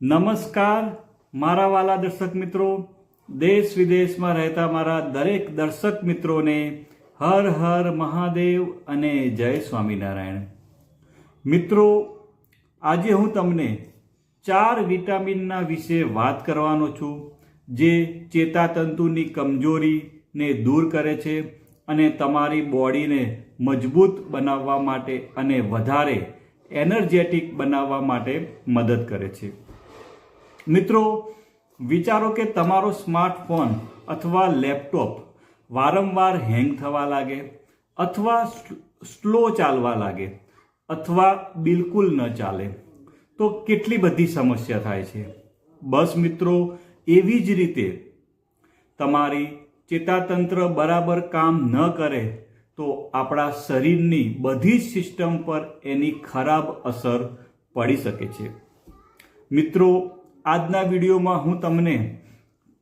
નમસ્કાર મારા વાલા દર્શક મિત્રો, દેશ વિદેશમાં રહેતા મારા દરેક દર્શક મિત્રોને હર હર મહાદેવ અને જય સ્વામિનારાયણ. મિત્રો, આજે હું તમને 4 વિટામિનના વિશે વાત કરવાનો છું જે ચેતાતંતુની કમજોરીને દૂર કરે છે અને તમારી બોડીને મજબૂત બનાવવા માટે અને વધારે એનર્જેટિક બનાવવા માટે મદદ કરે છે. મિત્રો, વિચારો કે તમારો સ્માર્ટફોન અથવા લેપટોપ વારંવાર હેંગ થવા લાગે અથવા સ્લો ચાલવા લાગે અથવા બિલકુલ ન ચાલે તો કેટલી બધી સમસ્યા થાય છે. બસ મિત્રો, એવી જ રીતે તમારી ચેતાતંત્ર બરાબર કામ ન કરે તો આપણા શરીરની બધી જ સિસ્ટમ પર એની ખરાબ અસર પડી શકે છે. મિત્રો, આજના વિડીયોમાં હું તમને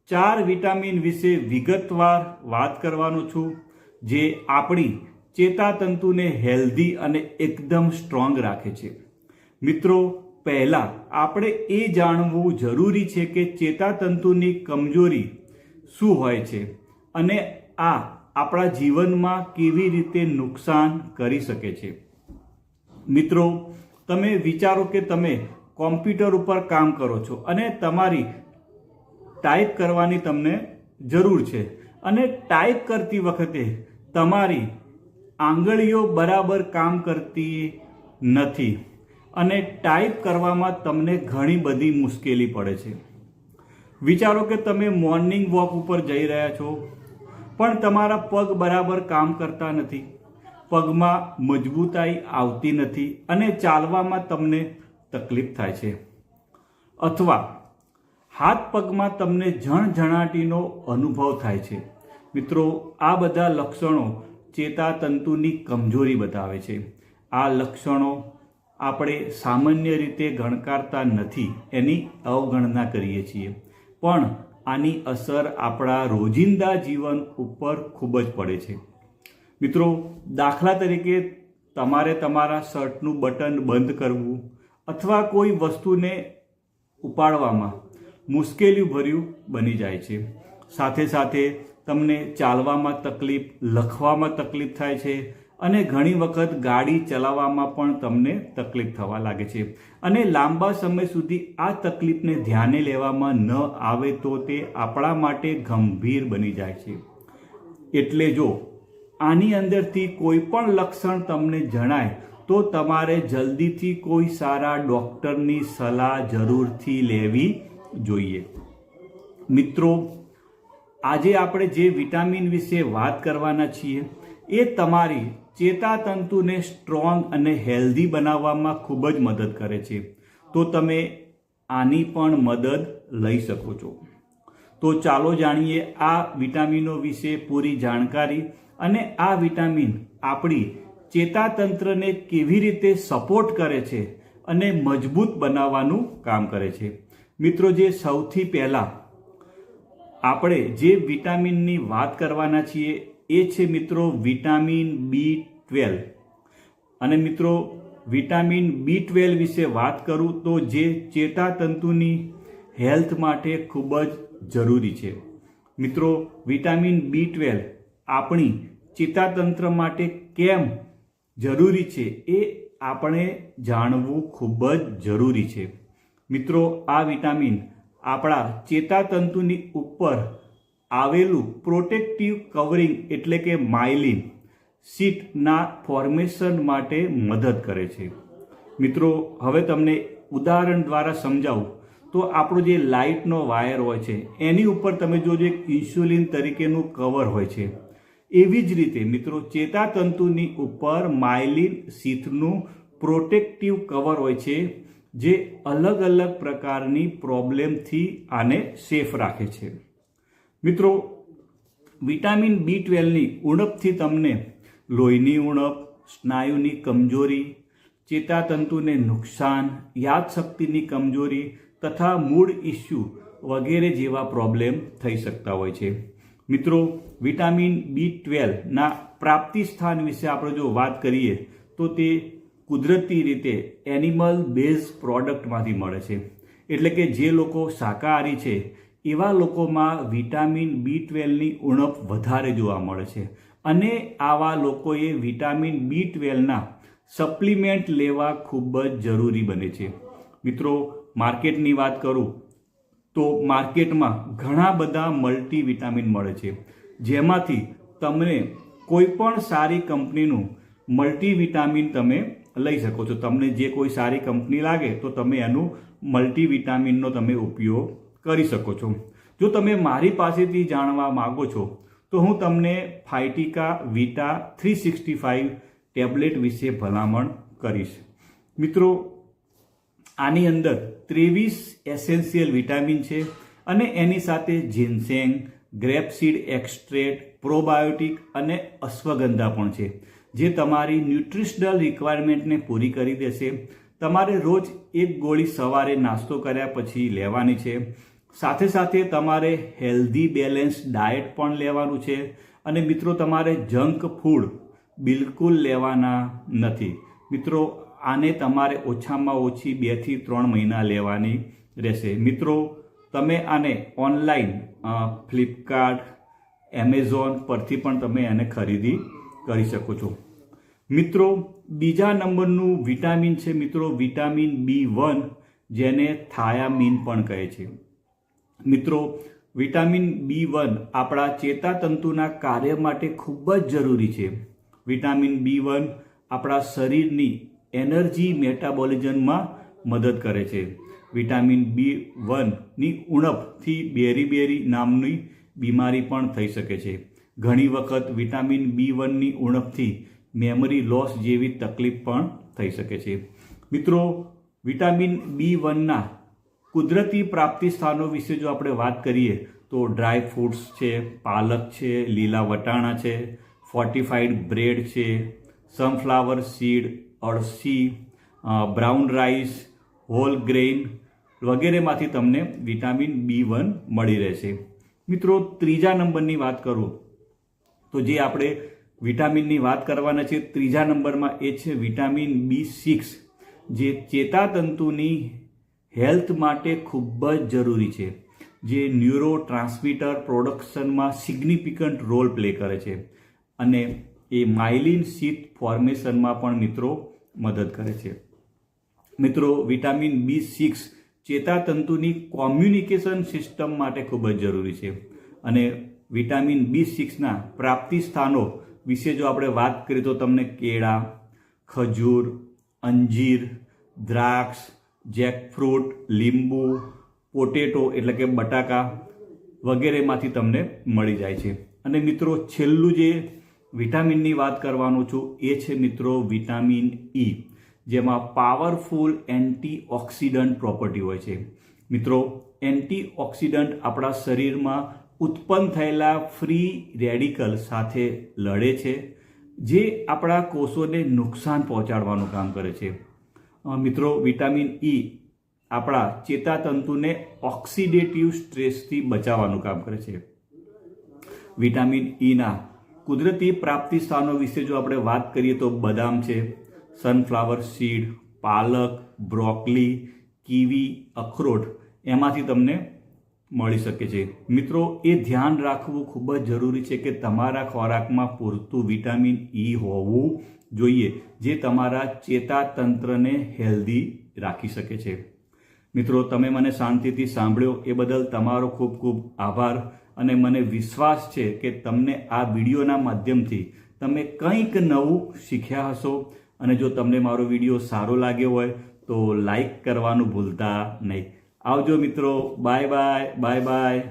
4 વિટામિન વિશે વિગતવાર વાત કરવાનો છું જે આપણી ચેતાતંતુને હેલ્ધી અને એકદમ સ્ટ્રોંગ રાખે છે. મિત્રો, પહેલાં આપણે એ જાણવું જરૂરી છે કે ચેતાતંતુની કમજોરી શું હોય છે અને આ આપણા જીવનમાં કેવી રીતે નુકસાન કરી શકે છે. મિત્રો, તમે વિચારો કે તમે કોમ્પ્યુટર ઉપર કામ કરો છો અને તમારી ટાઈપ કરવાની તમને જરૂર છે અને ટાઈપ કરતી વખતે તમારી આંગળીઓ બરાબર કામ કરતી નથી અને ટાઈપ કરવામાં તમને ઘણી બધી મુશ્કેલી પડે છે. વિચારો કે તમે મોર્નિંગ વોક ઉપર જઈ રહ્યા છો પણ તમારા પગ બરાબર કામ કરતા નથી, પગમાં મજબૂતાઈ આવતી નથી અને ચાલવામાં તમને તકલીફ થાય છે અથવા હાથ પગમાં તમને ઝણઝણાટીનો અનુભવ થાય છે. મિત્રો, આ બધા લક્ષણો ચેતાતંતુની કમજોરી બતાવે છે. આ લક્ષણો આપણે સામાન્ય રીતે ગણકારતા નથી, એની અવગણના કરીએ છીએ, પણ આની અસર આપણા રોજિંદા જીવન ઉપર ખૂબ જ પડે છે. મિત્રો, દાખલા તરીકે તમારે તમારા શર્ટનું બટન બંધ કરવું અથવા કોઈ વસ્તુને ઉપાડવામાં મુશ્કેલીભર્યું બની જાય છે. સાથે સાથે તમને ચાલવામાં તકલીફ, લખવામાં તકલીફ થાય છે અને ઘણી વખત ગાડી ચલાવવામાં પણ તમને તકલીફ થવા લાગે છે અને લાંબા સમય સુધી આ તકલીફને ધ્યાને લેવામાં ન આવે તો તે આપણા માટે ગંભીર બની જાય છે. એટલે જો આની અંદરથી કોઈ પણ લક્ષણ તમને જણાય તો તમારે જલ્દીથી કોઈ સારા ડૉક્ટરની સલાહ જરૂરથી લેવી જોઈએ. મિત્રો, આજે આપણે જે વિટામિન વિશે વાત કરવાના છીએ એ તમારી ચેતાતંતુને સ્ટ્રોંગ અને હેલ્ધી બનાવવામાં ખૂબ જ મદદ કરે છે. તો તમે આની પણ મદદ લઈ શકો છો. તો ચાલો જાણીએ આ વિટામિનો વિશે પૂરી જાણકારી અને આ વિટામિન આપણી ચેતાતંત્રને કેવી રીતે સપોર્ટ કરે છે અને મજબૂત બનાવવાનું કામ કરે છે. મિત્રો, જે સૌથી પહેલાં આપણે જે વિટામિનની વાત કરવાના છીએ એ છે મિત્રો વિટામિન B12. અને મિત્રો, વિટામિન B12 વિશે વાત કરું તો જે ચેતાતંતુની હેલ્થ માટે ખૂબ જ જરૂરી છે. મિત્રો, વિટામિન B12 આપણી ચેતાતંત્ર માટે કેમ જરૂરી છે એ આપણે જાણવું ખૂબ જ જરૂરી છે. મિત્રો, આ વિટામિન આપણા ચેતાતંતુની ઉપર આવેલું પ્રોટેક્ટિવ કવરિંગ એટલે કે માયલિન શીટના ફોર્મેશન માટે મદદ કરે છે. મિત્રો, હવે તમને ઉદાહરણ દ્વારા સમજાવું તો આપણો જે લાઇટનો વાયર હોય છે એની ઉપર તમે જોજો એક ઇન્સ્યુલિન તરીકેનું કવર હોય છે. એવી જ રીતે મિત્રો, ચેતાતંતુની ઉપર માયલિન શીથનું પ્રોટેક્ટિવ કવર હોય છે જે અલગ અલગ પ્રકારની પ્રોબ્લેમથી આને સેફ રાખે છે. મિત્રો, વિટામિન B12ની ઉણપથી તમને લોહીની ઉણપ, સ્નાયુની કમજોરી, ચેતાતંતુને નુકસાન, યાદશક્તિની કમજોરી તથા મૂડ ઇસ્યુ વગેરે જેવા પ્રોબ્લેમ થઈ શકતા હોય છે. મિત્રો, વિટામિન B12ના પ્રાપ્તિ સ્થાન વિશે આપણે જો વાત કરીએ તો તે કુદરતી રીતે એનિમલ બેઝ પ્રોડક્ટમાંથી મળે છે. એટલે કે જે લોકો શાકાહારી છે એવા લોકોમાં વિટામિન B12ની ઉણપ વધારે જોવા મળે છે અને આવા લોકોએ વિટામિન B12ના સપ્લિમેન્ટ લેવા ખૂબ જ જરૂરી બને છે. મિત્રો, માર્કેટની વાત કરું તો માર્કેટમાં ઘણા બધા મલ્ટીવિટામિન મળે છે, જેમાંથી તમને કોઈ પણ સારી કંપનીનું મલ્ટીવિટામિન તમે લઈ શકો છો. તમને જે કોઈ સારી કંપની લાગે તો તમે એનું મલ્ટીવિટામિનનો તમે ઉપયોગ કરી શકો છો. જો તમે મારી પાસેથી જાણવા માગો છો તો હું તમને ફાઇટિકા વિટા 365 ટેબ્લેટ વિશે ભલામણ કરીશ. મિત્રો, આની અંદર 23 એસેન્શિયલ વિટામિન છે અને એની સાથે જીન્સેંગ, ગ્રેપસીડ એક્સ્ટ્રેટ, પ્રોબાયોટિક અને અશ્વગંધા પણ છે, જે તમારી ન્યુટ્રિશનલ રિક્વાયરમેન્ટને પૂરી કરી દેશે. તમારે રોજ એક ગોળી સવારે નાસ્તો કર્યા પછી લેવાની છે. સાથે સાથે તમારે હેલ્ધી બેલેન્સ ડાયટ પણ લેવાનું છે. અને મિત્રો, તમારે જંક ફૂડ બિલકુલ લેવાના નથી. મિત્રો, આને તમારે ઓછામાં ઓછી 2 થી 3 મહિના લેવાની રહેશે. મિત્રો, તમે આને ઓનલાઈન ફ્લિપકાર્ટ, એમેઝોન પરથી પણ તમે એને ખરીદી કરી શકો છો. મિત્રો, બીજા નંબરનું વિટામિન છે મિત્રો વિટામિન B1, જેને થાયામીન પણ કહે છે. મિત્રો, વિટામિન B1 આપણા ચેતાતંતુના કાર્ય માટે ખૂબ જ જરૂરી છે. વિટામિન B1 આપણા શરીરની એનર્જી મેટાબોલિઝમમાં મદદ કરે છે. વિટામિન B1ની ઉણપથી બેરી નામની બીમારી પણ થઈ શકે છે. ઘણી વખત વિટામિન B1ની ઉણપથી મેમરી લોસ જેવી તકલીફ પણ થઈ શકે છે. મિત્રો, વિટામિન B1ના કુદરતી પ્રાપ્તિ સ્થાનો વિશે જો આપણે વાત કરીએ તો ડ્રાય ફ્રૂટ્સ છે, પાલક છે, લીલા વટાણા છે, ફોર્ટિફાઈડ બ્રેડ છે, સનફ્લાવર સીડ, અળસી, બ્રાઉન રાઈસ, હોલ ગ્રેઇન વગેરેમાંથી તમને વિટામિન B1 મળી રહેશે. મિત્રો, ત્રીજા નંબરની વાત કરું તો જે આપણે વિટામિનની વાત કરવાના છે ત્રીજા નંબરમાં એ છે વિટામિન B6, જે ચેતાતંતુની હેલ્થ માટે ખૂબ જ જરૂરી છે, જે ન્યુરો ટ્રાન્સમીટર પ્રોડક્શનમાં સિગ્નિફિકન્ટ રોલ પ્લે કરે છે અને એ માઇલિન શીથ ફોર્મેશનમાં પણ મિત્રો મદદ કરે છે. મિત્રો, વિટામિન B6 ચેતાતંતુની કોમ્યુનિકેશન સિસ્ટમ માટે ખૂબ જ જરૂરી છે અને વિટામિન B6ના પ્રાપ્તિ સ્થાનો વિશે જો આપણે વાત કરીએ તો તમને કેળા, ખજૂર, અંજીર, દ્રાક્ષ, જેકફ્રૂટ, લીંબુ, પોટેટો એટલે કે બટાકા વગેરેમાંથી તમને મળી જાય છે. અને મિત્રો, છેલ્લું જે વિટામિનની વાત કરવાનું છું એ છે મિત્રો વિટામિન E, જેમાં પાવરફુલ એન્ટીઓક્સિડન્ટ પ્રોપર્ટી હોય છે. મિત્રો, એન્ટીઓક્સિડન્ટ આપણા શરીરમાં ઉત્પન્ન થયેલા ફ્રી રેડિકલ સાથે લડે છે, જે આપણા કોષોને નુકસાન પહોંચાડવાનું કામ કરે છે. મિત્રો, વિટામિન E આપણા ચેતાતંતુને ઓક્સિડેટિવ સ્ટ્રેસથી બચાવવાનું કામ કરે છે. વિટામિન Eના કુદરતી પ્રાપ્તિ સ્થાનો વિશે જો આપણે વાત કરીએ તો બદામ છે, સનફ્લાવર સીડ, પાલક, બ્રોકલી, કીવી, અખરોટ એમાંથી તમને મળી શકે છે. મિત્રો, એ ધ્યાન રાખવું ખૂબ જ જરૂરી છે કે તમારા ખોરાકમાં પૂરતું વિટામિન E હોવું જોઈએ, જે તમારા ચેતાતંત્રને હેલ્ધી રાખી શકે છે. મિત્રો, તમે મને શાંતિથી સાંભળ્યો એ બદલ તમારો ખૂબ ખૂબ આભાર અને મને વિશ્વાસ છે કે તમને આ વિડીયોના માધ્યમથી તમે કંઈક નવું શીખ્યા હશો. અને જો તમને મારો વિડીયો સારો લાગ્યો હોય તો લાઈક કરવાનું ભૂલતા નહીં. આવજો મિત્રો. Bye bye.